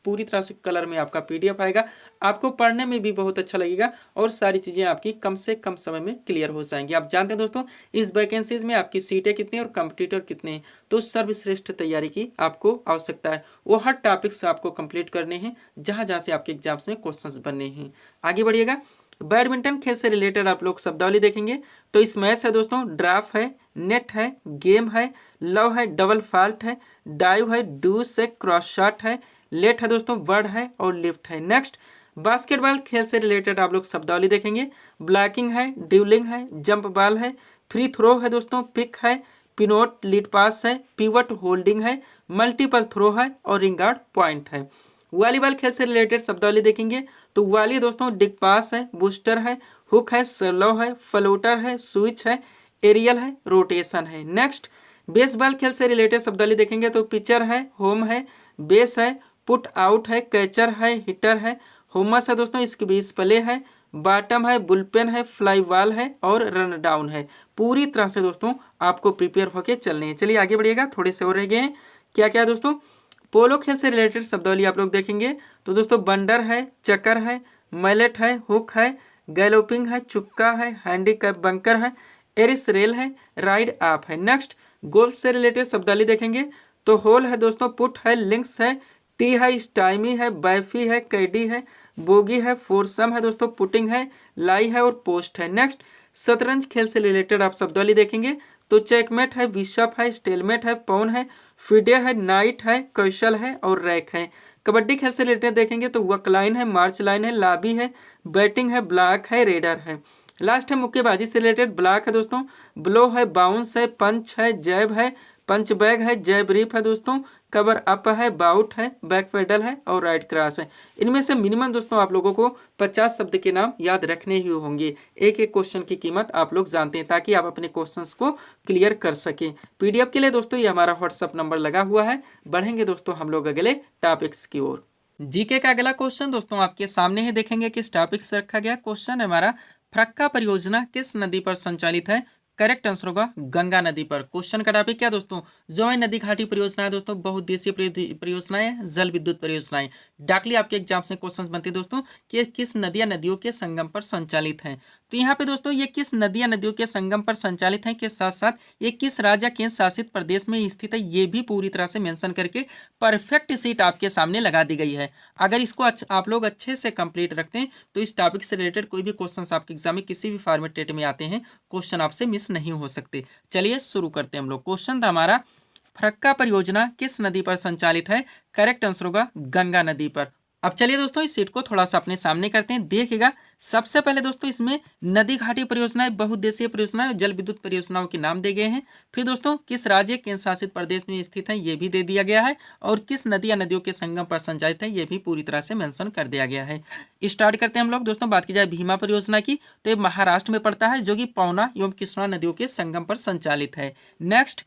पूरी तरह से कलर में आपका PDF आएगा, आपको पढ़ने में भी बहुत अच्छा लगेगा और सारी चीज़ें आपकी कम से कम समय में क्लियर हो जाएंगी। आप जानते हैं दोस्तों, इस वैकेंसीज में आपकी सीटें कितनी और कंपटीटर कितने हैं, तो सर्वश्रेष्ठ तैयारी की आपको आवश्यकता है। वो हर टॉपिक्स आपको कंप्लीट करने हैं, जहाँ जहाँ से आपके एग्जाम्स में क्वेश्चंस बनने हैं। आगे बढ़िएगा। बैडमिंटन खेल से रिलेटेड आप लोग शब्दावली देखेंगे। तो स्मैश है दोस्तों, ड्राफ्ट है, नेट है, गेम है, लव है, डबल फॉल्ट है, डाइव है, डूस है, क्रॉस शॉट है, लेट है दोस्तों, वर्ड है और लिफ्ट है। नेक्स्ट, बास्केटबॉल खेल से रिलेटेड आप लोग शब्दावली देखेंगे। ब्लॉकिंग है, ड्रिबलिंग है, जंप बॉल है, फ्री थ्रो है दोस्तों, पिक है, पिनोट लीड पास है, पिवट होल्डिंग है, मल्टीपल थ्रो है और रिंग गार्ड पॉइंट है। वॉलीबॉल खेल से रिलेटेड शब्दावली देखेंगे। तो वॉली दोस्तों डिग पास है, बूस्टर है, हुक है, सर्लो है, फ्लोटर है, स्विच है, एरियल है, रोटेशन है। नेक्स्ट, बेसबॉल खेल से रिलेटेड शब्दावली देखेंगे। तो पिचर है, होम है, बेस है, पुट आउट है, कैचर है, हिटर है, होमस है दोस्तों, इसके बीच प्ले है, बॉटम है, बुलपेन है, फ्लाई बॉल है और रन डाउन है। पूरी तरह से दोस्तों आपको प्रिपेयर होकर चलने हैं। चलिए आगे बढ़िएगा, थोड़े से और रह गए हैं। क्या क्या दोस्तों, पोलो खेल से रिलेटेड शब्दावली आप लोग देखेंगे। तो दोस्तों बंडर है, चक्कर है, मैलेट है, हुक है, गैलोपिंग है, चुक्का है, हैंडीकैप बंकर है, एरिस रेल है, राइड आप है। नेक्स्ट, गोल से रिलेटेड शब्दावली देखेंगे। तो होल है दोस्तों, पुट है, लिंक्स है, टी है, स्टाइमी है, बैफी है, कैडी है, बोगी है, फोरसम है दोस्तों, पुटिंग है, लाई है और पोस्ट है। नेक्स्ट, शतरंज खेल से रिलेटेड आप शब्दावली देखेंगे। तो चेकमेट है, बिशप है, स्टेलमेट है, पौन है, फिडे है, नाइट है, कैसल है और रैक है। कबड्डी खेल से रिलेटेड देखेंगे। तो वक लाइन है, मार्च लाइन है, लाबी है, बैटिंग है, ब्लॉक है, रेडर है। लास्ट है मुक्केबाजी से रिलेटेड। ब्लॉक है दोस्तों, ब्लो है, बाउंस है, पंच है, जैब है, पंच बैग है, जैब रिप है दोस्तों, कवर अप है, बाउट है, बैक पेडल है और राइट क्रॉस है। इनमें से मिनिमम दोस्तों आप लोगों को 50 शब्द के नाम याद रखने ही होंगे। एक एक क्वेश्चन की कीमत आप लोग जानते हैं, ताकि आप अपने क्वेश्चंस को क्लियर कर सकें। PDF के लिए दोस्तों ये हमारा व्हाट्सअप नंबर लगा हुआ है। बढ़ेंगे दोस्तों हम लोग अगले टॉपिक्स की ओर। जीके का अगला क्वेश्चन दोस्तों आपके सामने है, देखेंगे किस टॉपिक से रखा गया। क्वेश्चन है हमारा, फरक्का परियोजना किस नदी पर संचालित है। करेक्ट आंसर होगा गंगा नदी पर। क्वेश्चन का टॉपिक क्या दोस्तों, जोई नदी घाटी परियोजना है दोस्तों, बहुउद्देशीय परियोजनाएं, जल विद्युत परियोजनाएं। डाकली आपके एग्जाम से क्वेश्चंस बनते हैं दोस्तों कि किस नदियों के संगम पर संचालित हैं। तो यहाँ पे दोस्तों ये किस नदी या नदियों के संगम पर संचालित है के साथ साथ ये किस राज्य या केंद्र शासित प्रदेश में स्थित है ये भी पूरी तरह से मेंशन करके परफेक्ट सीट आपके सामने लगा दी गई है। अगर इसको आप लोग अच्छे से कंप्लीट रखते हैं तो इस टॉपिक से रिलेटेड कोई भी क्वेश्चन आपके एग्जाम में किसी भी फॉर्मेट में आते हैं, क्वेश्चन आपसे मिस नहीं हो सकते। चलिए शुरू करते हैं हम लोग। क्वेश्चन था हमारा, फरक्का परियोजना किस नदी पर संचालित है? करेक्ट आंसर होगा गंगा नदी पर। अब चलिए दोस्तों इस सीट को थोड़ा सा अपने सामने करते हैं। देखिएगा सबसे पहले दोस्तों इसमें नदी घाटी परियोजनाएं, बहुउद्देशीय परियोजनाएं, जल विद्युत परियोजनाओं के नाम दिए गए हैं। फिर दोस्तों किस राज्य केंद्र शासित प्रदेश में स्थित है ये भी दे दिया गया है, और किस नदी या नदियों के संगम पर संचालित है ये भी पूरी तरह से मेंशन कर दिया गया है। स्टार्ट करते हैं हम लोग। दोस्तों बात की जाए भीमा परियोजना की तो ये महाराष्ट्र में पड़ता है, जो कि पवना एवं कृष्णा नदियों के संगम पर संचालित है। नेक्स्ट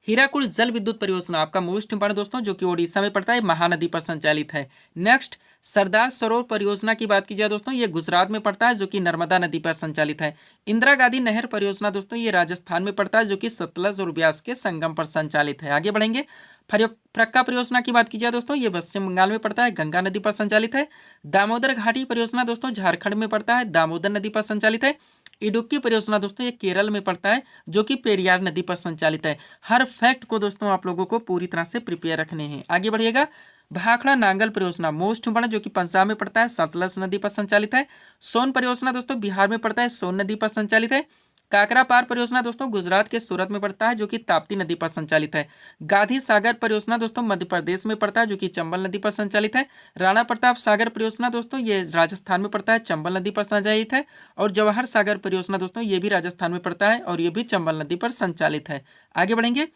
हीराकुड जल विद्युत परियोजना आपका मोस्ट इंपॉर्टेंट दोस्तों, जो कि ओडिशा में पड़ता है, महानदी पर संचालित है। नेक्स्ट सरदार सरोवर परियोजना की बात की जाए दोस्तों, ये गुजरात में पड़ता है, जो कि नर्मदा नदी पर संचालित है। इंदिरा गांधी नहर परियोजना दोस्तों ये राजस्थान में पड़ता है, जो कि सतलज और ब्यास के संगम पर संचालित है। आगे बढ़ेंगे। फरक्का परियोजना की बात की जाए दोस्तों, ये पश्चिम बंगाल में पड़ता है, गंगा नदी पर संचालित है। दामोदर घाटी परियोजना दोस्तों झारखंड में पड़ता है, दामोदर नदी पर संचालित है। इडुक्की परियोजना दोस्तों ये केरल में पड़ता है, जो कि पेरियार नदी पर संचालित है। हर फैक्ट को दोस्तों आप लोगों को पूरी तरह से प्रिपेयर रखने हैं। आगे बढ़िएगा। भाखड़ा नांगल परियोजना मोस्ट इंपॉर्टेंट, जो कि पंजाब में पड़ता है, सतलज नदी पर संचालित है। सोन परियोजना दोस्तों बिहार में पड़ता है, सोन नदी पर संचालित है। काकरा पार परियोजना दोस्तों गुजरात के सूरत में पड़ता है, जो कि ताप्ती नदी पर संचालित है। गांधी सागर परियोजना दोस्तों मध्य प्रदेश में पड़ता है, जो कि चंबल नदी पर संचालित है। राणा प्रताप सागर परियोजना दोस्तों ये राजस्थान में पड़ता है, चंबल नदी पर संचालित है। और जवाहर सागर परियोजना दोस्तों ये भी राजस्थान में पड़ता है, और ये भी चंबल नदी पर संचालित है। आगे बढ़ेंगे।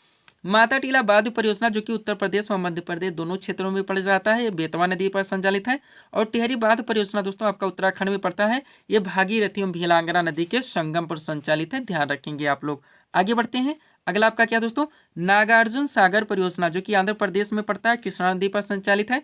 माता टीला बांध परियोजना, जो कि उत्तर प्रदेश व मध्य प्रदेश दोनों क्षेत्रों में पड़ जाता है, ये बेतवा नदी पर संचालित है। और टिहरी बांध परियोजना दोस्तों आपका उत्तराखंड में पड़ता है, ये भागीरथी एवं भीलांगना नदी के संगम पर संचालित है, ध्यान रखेंगे आप लोग। आगे बढ़ते हैं। अगला आपका क्या दोस्तों, नागार्जुन सागर परियोजना, जो कि आंध्र प्रदेश में पड़ता है, कृष्णा नदी पर संचालित है।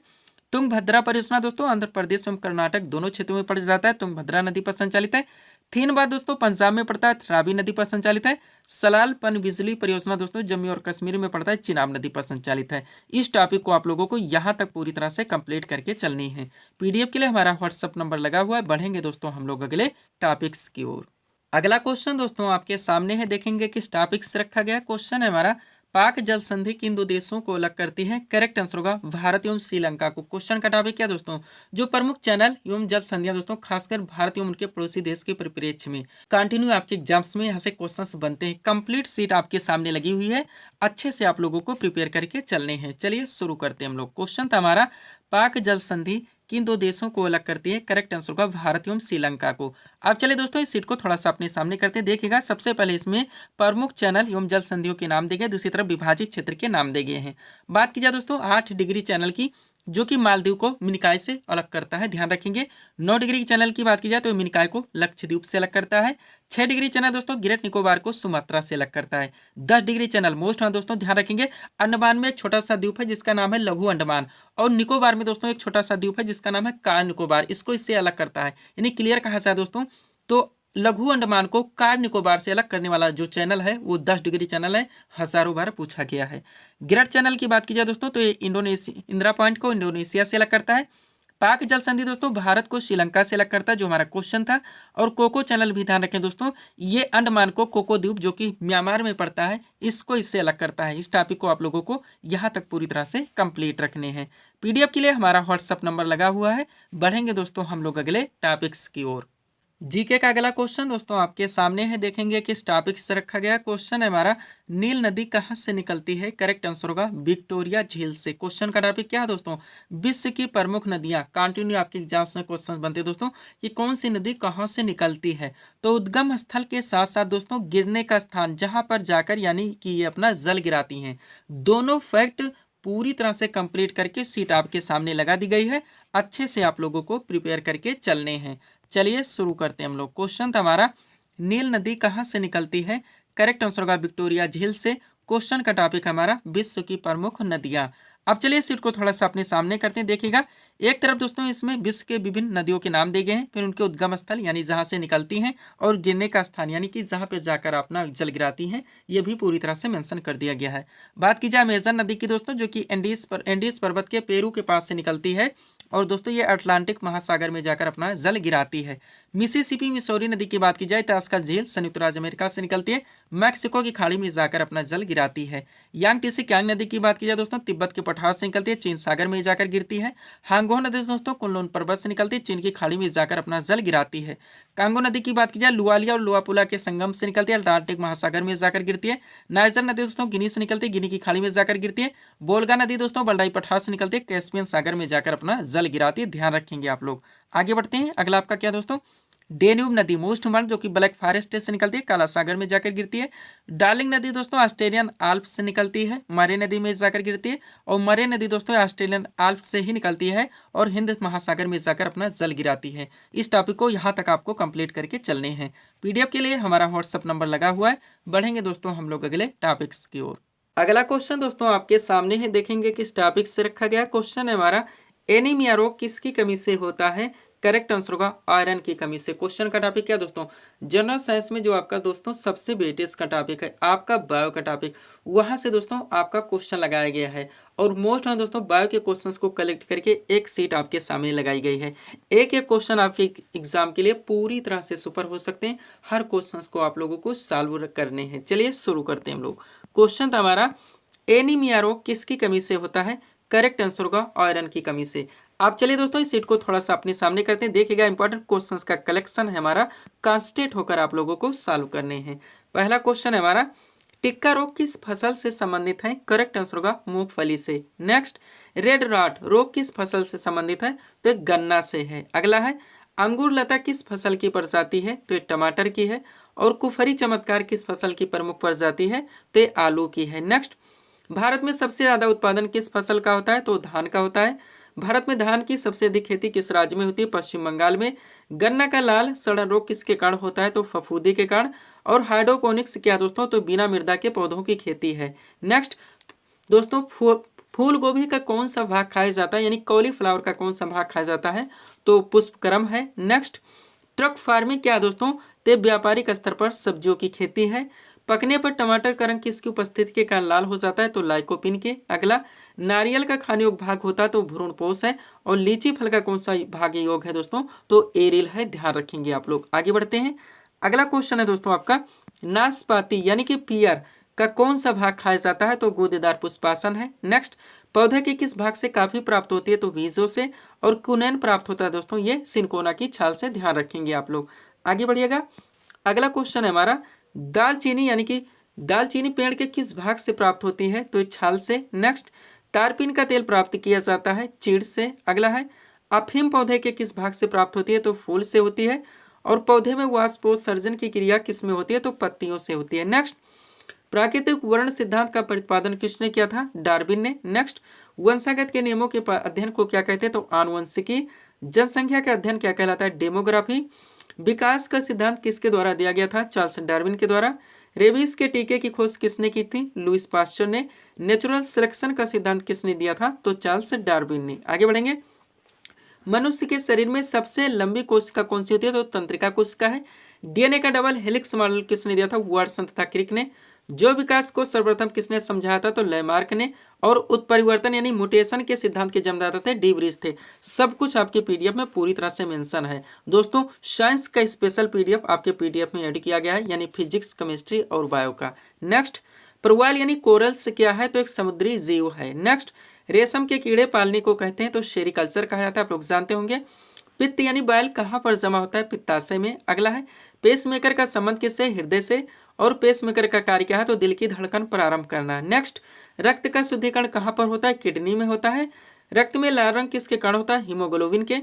तुंगभद्रा परियोजना दोस्तों आंध्र प्रदेश एवं कर्नाटक दोनों क्षेत्रों में पड़ जाता है, तुंगभद्रा नदी पर संचालित है। थीनबाद दोस्तों पंजाब में पड़ता है, रावी नदी पर संचालित है। सलाल पन बिजली परियोजना दोस्तों जम्मू और कश्मीर में पड़ता है, चिनाब नदी पर संचालित है। इस टॉपिक को आप लोगों को यहाँ तक पूरी तरह से कंप्लीट करके चलनी है। पीडीएफ के लिए हमारा व्हाट्सअप नंबर लगा हुआ है। बढ़ेंगे दोस्तों हम लोग अगले टॉपिक्स की ओर। अगला क्वेश्चन दोस्तों आपके सामने है, देखेंगे किस टॉपिक से रखा गया। क्वेश्चन है हमारा, पाक जल संधि किन दो देशों को अलग करती है? करेक्ट आंसर होगा भारत एवं श्रीलंका को। क्वेश्चन का टॉपिक क्या दोस्तों, जो प्रमुख चैनल एवं जल संधियां दोस्तों खासकर भारत एवं उनके पड़ोसी देश के परिप्रेक्ष्य में कंटिन्यू आपके एग्जाम्स में यहाँ से क्वेश्चंस बनते हैं। कंप्लीट सीट आपके सामने लगी हुई है, अच्छे से आप लोगों को प्रिपेयर करके चलने हैं। चलिए शुरू करते हैं हम लोग। क्वेश्चन था हमारा, पाक जल संधि किन दो देशों को अलग करती है? करेक्ट आंसर होगा भारत एवं श्रीलंका को। अब चलिए दोस्तों इस सीट को थोड़ा सा अपने सामने करते हैं। देखिएगा सबसे पहले इसमें प्रमुख चैनल एवं जल संधियों के नाम दिए गए, दूसरी तरफ विभाजित क्षेत्र के नाम दिए गए हैं। बात की जाए दोस्तों 8 डिग्री चैनल की, जो कि मालदीव को मिनिकॉय से अलग करता है, ध्यान रखेंगे। 9 डिग्री चैनल की बात की जाए तो मिनिकॉय को लक्षद्वीप से अलग करता है। 6 डिग्री चैनल दोस्तों ग्रेट निकोबार को सुमात्रा से अलग करता है। 10 डिग्री चैनल मोस्ट दोस्तों ध्यान रखेंगे, अंडमान में एक छोटा सा द्वीप है जिसका नाम है लघु अंडमान, और निकोबार में दोस्तों एक छोटा सा द्वीप है जिसका नाम है कार निकोबार, इसको इससे अलग करता है। यानी क्लियर कहा जाए दोस्तों तो लघु अंडमान को कार निकोबार से अलग करने वाला जो चैनल है वो 10 डिग्री चैनल है, हजारों बार पूछा गया है। ग्रेट चैनल की बात की जाए दोस्तों तो ये इंदिरा पॉइंट को इंडोनेशिया से अलग करता है। पाक जल संधि दोस्तों भारत को श्रीलंका से अलग करता है, जो हमारा क्वेश्चन था। और कोको चैनल भी ध्यान रखें दोस्तों, ये अंडमान को कोको द्वीप जो कि म्यांमार में पड़ता है, इसको इससे अलग करता है। इस टॉपिक को आप लोगों को यहाँ तक पूरी तरह से कंप्लीट रखने हैं। पीडीएफ के लिए हमारा व्हाट्सअप नंबर लगा हुआ है। बढ़ेंगे दोस्तों हम लोग अगले टॉपिक्स की ओर। जीके का अगला क्वेश्चन दोस्तों आपके सामने है, देखेंगे किस टॉपिक से रखा गया। क्वेश्चन है हमारा, नील नदी कहाँ से निकलती है? करेक्ट आंसर होगा विक्टोरिया झील से। क्वेश्चन का टॉपिक क्या है दोस्तों, विश्व की प्रमुख नदियां। कंटिन्यू आपके एग्जाम्स में क्वेश्चन बनते हैं दोस्तों कि कौन सी नदी कहाँ से निकलती है। तो उद्गम स्थल के साथ साथ दोस्तों गिरने का स्थान, जहां पर जाकर यानी कि ये अपना जल गिराती हैं। दोनों फैक्ट पूरी तरह से कंप्लीट करके सीट आपके सामने लगा दी गई है, अच्छे से आप लोगों को प्रिपेयर करके चलने हैं। चलिए शुरू करते हैं हम लोग। क्वेश्चन था हमारा, नील नदी कहाँ से निकलती है? करेक्ट आंसर होगा विक्टोरिया झील से। क्वेश्चन का टॉपिक हमारा विश्व की प्रमुख नदियां। अब चलिए सीट को थोड़ा सा अपने सामने करते हैं। देखिएगा एक तरफ दोस्तों इसमें विश्व के विभिन्न नदियों के नाम दिए गए हैं, फिर उनके उद्गम स्थल यानी जहाँ से निकलती हैं, और गिरने का स्थान यानी कि जहाँ पे जाकर अपना जल गिराती हैं, ये भी पूरी तरह से मेंशन कर दिया गया है। बात की जाए अमेजन नदी की दोस्तों, जो कि एंडीज पर्वत के पेरू के पास से निकलती है, और दोस्तों ये अटलांटिक महासागर में जाकर अपना जल गिराती है। मिसिसिपी मिसौरी नदी की बात की जाए तो इसका झील संयुक्त राज्य अमेरिका से निकलती है, मैक्सिको की खाड़ी में जाकर अपना जल गिराती है। यांगटीसी क्यांग नदी की बात की जाए दोस्तों, तिब्बत के पठार से निकलती है, चीन सागर में जाकर गिरती है। हांगो नदी दोस्तों कुनलुन पर्वत से निकलती है, चीन की खाड़ी में जाकर अपना जल गिराती है। कांगो नदी की बात की जाए लुआलिया और लुआपुला के संगम से निकलती है, अटलांटिक महासागर में जाकर गिरती है। नाइजर नदी दोस्तों गिनी से निकलती है, गिनी की खाड़ी में जाकर गिरती है। बोल्गा नदी दोस्तों बल्डाई पठार से निकलती है, कैस्पियन सागर में जाकर अपना जल गिराती है। ध्यान रखेंगे आप लोग। आगे बढ़ते हैं, अगला आपका क्या दोस्तों, डेन्यूब नदी मोस्ट इम्पॉर्टेंट, जो कि ब्लैक फॉरेस्ट से निकलती है, काला सागर में जाकर गिरती है। डार्लिंग नदी दोस्तों ऑस्ट्रेलियन आल्प्स से निकलती है, मरे नदी में जाकर गिरती है, और मरे नदी दोस्तों ऑस्ट्रेलियन आल्प्स से ही निकलती है और हिंद महासागर में जाकर अपना जल गिराती है। इस टॉपिक को यहाँ तक आपको कंप्लीट करके चलने हैं। पीडीएफ के लिए हमारा व्हाट्सअप नंबर लगा हुआ है। बढ़ेंगे दोस्तों हम लोग अगले टॉपिक्स की ओर। अगला क्वेश्चन दोस्तों आपके सामने है, देखेंगे किस टॉपिक से रखा गया। क्वेश्चन है हमारा, एनीमिया रोग किसकी कमी से होता है? करेक्ट आंसर होगा आयरन की कमी से। क्वेश्चन का टॉपिक क्या दोस्तों, जनरल साइंस में जो आपका दोस्तों सबसे वेटेज का टॉपिक है आपका बायो का टॉपिक, वहां से दोस्तों आपका क्वेश्चन लगाया गया है। और मोस्ट ऑफ दोस्तों बायो के क्वेश्चंस को कलेक्ट करके एक सीट आपके सामने लगाई गई है। एक एक क्वेश्चन आपके एग्जाम के लिए पूरी तरह से सुपर हो सकते हैं। हर क्वेश्चंस को आप लोगों को सॉल्व करने हैं। चलिए शुरू करते हैं हम लोग। क्वेश्चन था हमारा, एनीमिया रोग किसकी कमी से होता है? करेक्ट आंसर होगा आयरन की कमी से। आप चलिए दोस्तों इस सीट को थोड़ा सा अपने सामने करते हैं। देखिएगा इंपॉर्टेंट क्वेश्चंस का कलेक्शन है हमारा, कॉन्स्टेंट होकर आप लोगों को सॉल्व करने हैं। पहला क्वेश्चन है हमारा, टिक्का रोग किस फसल से संबंधित है? करेक्ट आंसर होगा मूंगफली से। नेक्स्ट, रेड रॉट रोग किस फसल से संबंधित है? तो ये गन्ना से है। अगला है, अंगूर लता किस फसल की प्रजाति है? तो ये टमाटर की है। और कुफरी चमत्कार किस फसल की प्रमुख प्रजाति है? तो ये आलू की है। नेक्स्ट, भारत में सबसे ज्यादा उत्पादन किस फसल का होता है? तो धान का होता है। भारत में धान की सबसे अधिक खेती किस राज्य में होती है? पश्चिम बंगाल में। गन्ना का लाल सड़न रोग किसके कारण होता है? तो फफूंदी के कारण। और हाइड्रोपोनिक्स क्या दोस्तों? तो बिना मृदा के पौधों की खेती है। नेक्स्ट दोस्तों, फूल गोभी का कौन सा भाग खाया जाता है, यानी कॉलीफ्लावर का कौन सा भाग खाया जाता है? तो पुष्पक्रम है। नेक्स्ट, ट्रक फार्मिंग क्या दोस्तों? तो व्यापारिक स्तर पर सब्जियों की खेती है। पकने पर टमाटर का रंग किसकी उपस्थिति के कारण लाल हो जाता है? तो लाइकोपिन के। अगला, नारियल का खाने योग्य भाग होता है तो भ्रूणपोष है। और लीची फल का कौन सा भाग योग है दोस्तों? तो एरिल है। ध्यान रखेंगे आप लोग। आगे बढ़ते हैं, अगला क्वेश्चन है दोस्तों आपका, नाशपाती यानी कि पियर का कौन सा भाग खाया जाता है? तो गूदेदार पुष्पासन है। नेक्स्ट, पौधे के किस भाग से काफी प्राप्त होती है? तो बीजों से। और कुनैन प्राप्त होता है दोस्तों ये सिनकोना की छाल से। ध्यान रखेंगे आप लोग। आगे बढ़िएगा, अगला क्वेश्चन है हमारा, दालचीनी यानी कि दालचीनी पेड़ के किस भाग से प्राप्त होती है? तो छाल से। नेक्स्ट, तारपीन का तेल प्राप्त किया जाता है चीड़ से। अगला है, अफीम पौधे के किस भाग से प्राप्त होती है? तो फूल से होती है। और पौधे में वाष्पोत्सर्जन की क्रिया किस में होती है? तो पत्तियों से होती है। नेक्स्ट, प्राकृतिक वर्ण सिद्धांत का प्रतिपादन किसने किया था? डार्विन ने। नेक्स्ट, वंशागत के नियमों के अध्ययन को क्या कहते हैं? तो आनुवंशिकी। जनसंख्या का अध्ययन क्या कहलाता है? डेमोग्राफी। विकास का सिद्धांत किसके द्वारा दिया गया था? चार्ल्स डार्विन के द्वारा। रेबीज के टीके की खोज किसने की थी? लुईस पास्चर ने। नेचुरल सिलेक्शन का सिद्धांत किसने दिया था? तो चार्ल्स डार्विन ने। आगे बढ़ेंगे, मनुष्य के शरीर में सबसे लंबी कोशिका कौन सी होती है? तो तंत्रिका कोशिका है। डीएनए का डबल हेलिक्स मॉडल किसने दिया था? वाटसन तथा क्रिक ने। जो विकास को सर्वप्रथम किसने समझाया था? तो लैमार्क ने। और उत्परिवर्तन यानी म्यूटेशन के सिद्धांत के जन्मदाता थे डी ब्रीज थे। सब कुछ आपके पीडीएफ में पूरी तरह से मेंशन है दोस्तों। साइंस का स्पेशल पीडीएफ आपके पीडीएफ में ऐड किया गया है, यानी फिजिक्स, केमिस्ट्री और बायो का। नेक्स्ट, प्रवाल यानी कोरल्स क्या है? तो एक समुद्री जीव है। नेक्स्ट, रेशम के कीड़े पालने को कहते हैं तो सेरिकल्चर कहा जाता है, आप लोग जानते होंगे। पित्त यानी बाइल कहाँ पर जमा होता है? पित्ताशय में। अगला है, पेसमेकर का संबंध किससे? हृदय से। और पेसमेकर का कार्य क्या है? तो दिल की धड़कन प्रारंभ करना। नेक्स्ट, रक्त का शुद्धिकरण कहाँ पर होता है? किडनी में होता है। रक्त में लाल रंग किसके कारण होता है? हीमोग्लोबिन के।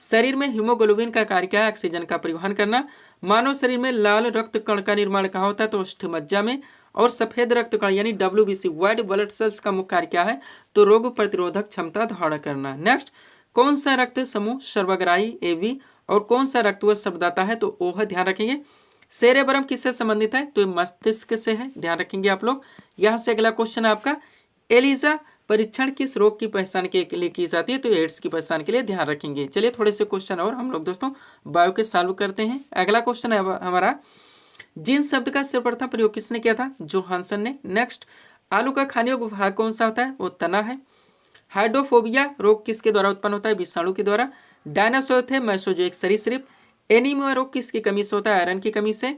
शरीर में हीमोग्लोबिन का कार्य क्या है? ऑक्सीजन का परिवहन करना। मानव शरीर में लाल रक्त कण का निर्माण कहाँ होता है? तो अस्थिमज्जा में। और सफेद रक्त कण यानी WBC व्हाइट ब्लड सेल्स का मुख्य कार्य क्या है? तो रोग प्रतिरोधक क्षमता धारण करना। नेक्स्ट, कौन सा रक्त समूह सर्वग्राही AB और कौन सा रक्तवत शब्ददाता है? तो O है। ध्यान रखेंगे। सेरेब्रम किससे संबंधित है? तो मस्तिष्क से है। ध्यान रखेंगे आप लोग। यहाँ से अगला क्वेश्चन है आपका, एलिजा परीक्षण किस रोग की पहचान के लिए की जाती है? तो एड्स की पहचान के लिए ध्यान रखेंगे। चलिए थोड़े से क्वेश्चन और हम लोग दोस्तों बायो के सॉल्व करते हैं। अगला क्वेश्चन है हमारा, जीन शब्द का सर्वप्रथम प्रयोग किसने किया था? जोहानसन ने। नेक्स्ट, आलू का खाने योग्य भाग कौन सा होता है? वो तना है। हाइड्रोफोबिया रोग किसके द्वारा उत्पन्न होता है? विषाणु के द्वारा। डायनासोर थे मेसोजोइक सरीसृप। एनीमिया रोग किसकी कमी से होता है? आयरन की कमी से।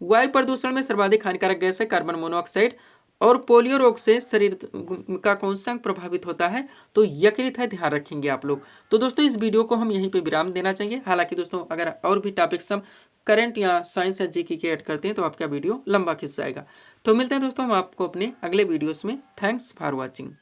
वायु प्रदूषण में सर्वाधिक हानिकारक गैस है कार्बन मोनोऑक्साइड। और पोलियो रोग से शरीर का कौन सा अंग प्रभावित होता है? तो यकृत है, ध्यान रखेंगे आप लोग। तो दोस्तों इस वीडियो को हम यहीं पे विराम देना चाहिए। हालांकि दोस्तों अगर और भी टॉपिक्स हम करंट या साइंस या जीके के ऐड करते हैं तो आपका वीडियो लंबा खिंच जाएगा। तो मिलते हैं दोस्तों हम आपको अपने अगले वीडियोस में। Thanks for watching.